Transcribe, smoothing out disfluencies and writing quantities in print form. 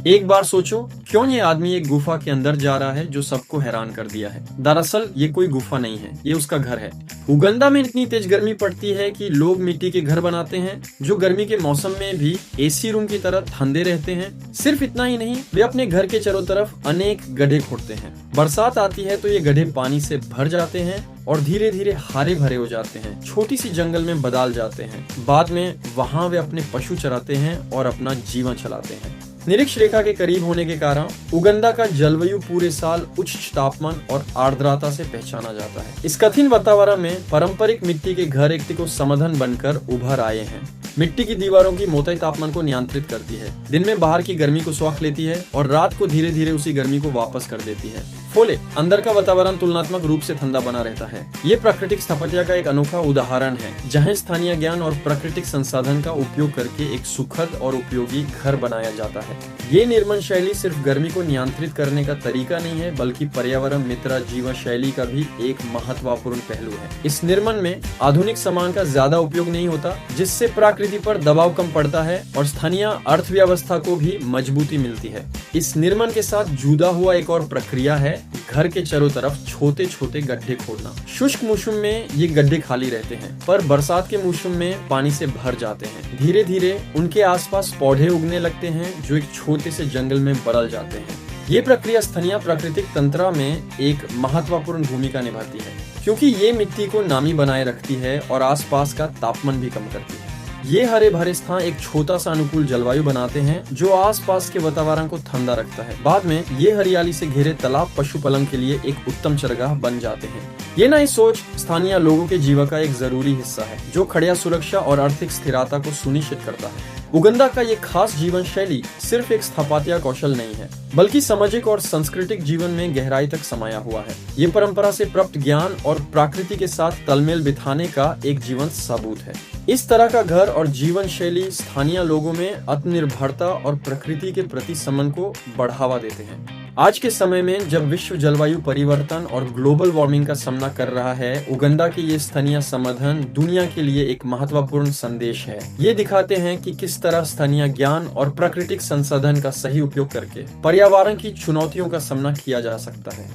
एक बार सोचो, क्यों ये आदमी एक गुफा के अंदर जा रहा है जो सबको हैरान कर दिया है। दरअसल ये कोई गुफा नहीं है, ये उसका घर है। उगंडा में इतनी तेज गर्मी पड़ती है कि लोग मिट्टी के घर बनाते हैं जो गर्मी के मौसम में भी एसी रूम की तरह ठंडे रहते हैं। सिर्फ इतना ही नहीं, वे अपने घर के चारों तरफ अनेक गड्ढे खोदते हैं। बरसात आती है तो ये गड्ढे पानी से भर जाते हैं और धीरे धीरे हरे भरे हो जाते हैं, छोटी सी जंगल में बदल जाते हैं। बाद में वहाँ वे अपने पशु चराते हैं और अपना जीवन चलाते हैं। निरक्ष रेखा के करीब होने के कारण उगंडा का जलवायु पूरे साल उच्च तापमान और आर्द्रता से पहचाना जाता है। इस कठिन वातावरण में पारंपरिक मिट्टी के घर एक को समाधान बनकर उभर आए हैं। मिट्टी की दीवारों की मोटाई तापमान को नियंत्रित करती है, दिन में बाहर की गर्मी को सोख लेती है और रात को धीरे धीरे उसी गर्मी को वापस कर देती है। फोले अंदर का वातावरण तुलनात्मक रूप से ठंडा बना रहता है। ये प्राकृतिक स्थापत्य का एक अनोखा उदाहरण है, जहाँ स्थानीय ज्ञान और प्राकृतिक संसाधन का उपयोग करके एक सुखद और उपयोगी घर बनाया जाता है। ये निर्माण शैली सिर्फ गर्मी को नियंत्रित करने का तरीका नहीं है, बल्कि पर्यावरण मित्र जीवन शैली का भी एक महत्वपूर्ण पहलू है। इस निर्माण में आधुनिक सामान का ज्यादा उपयोग नहीं होता, जिससे प्रकृति पर दबाव कम पड़ता है और स्थानीय अर्थव्यवस्था को भी मजबूती मिलती है। इस निर्माण के साथ जुड़ा हुआ एक और प्रक्रिया है घर के चारों तरफ छोटे छोटे गड्ढे खोदना। शुष्क मौसम में ये गड्ढे खाली रहते हैं, पर बरसात के मौसम में पानी से भर जाते हैं। धीरे धीरे उनके आसपास पौधे उगने लगते हैं जो एक छोटे से जंगल में बदल जाते हैं। ये प्रक्रिया स्थानीय प्राकृतिक तंत्र में एक महत्वपूर्ण भूमिका निभाती है, क्योंकि ये मिट्टी को नमी बनाए रखती है और आसपास का तापमान भी कम करती है। ये हरे भरे स्थान एक छोटा सा अनुकूल जलवायु बनाते हैं जो आसपास के वातावरण को ठंडा रखता है। बाद में ये हरियाली से घिरे तालाब पशुपालन के लिए एक उत्तम चरगाह बन जाते हैं। ये नई सोच स्थानीय लोगों के जीवन का एक जरूरी हिस्सा है, जो खड़िया सुरक्षा और आर्थिक स्थिरता को सुनिश्चित करता है। उगंडा का ये खास जीवन शैली सिर्फ एक स्थापत्य कौशल नहीं है, बल्कि सामाजिक और सांस्कृतिक जीवन में गहराई तक समाया हुआ है। ये परंपरा से प्राप्त ज्ञान और प्रकृति के साथ तालमेल बिठाने का एक जीवंत सबूत है। इस तरह का घर और जीवन शैली स्थानीय लोगों में आत्मनिर्भरता और प्रकृति के प्रति सम्मान को बढ़ावा देते हैं। आज के समय में जब विश्व जलवायु परिवर्तन और ग्लोबल वार्मिंग का सामना कर रहा है, उगंडा के ये स्थानीय समाधान दुनिया के लिए एक महत्वपूर्ण संदेश है। ये दिखाते हैं कि किस तरह स्थानीय ज्ञान और प्राकृतिक संसाधन का सही उपयोग करके पर्यावरण की चुनौतियों का सामना किया जा सकता है।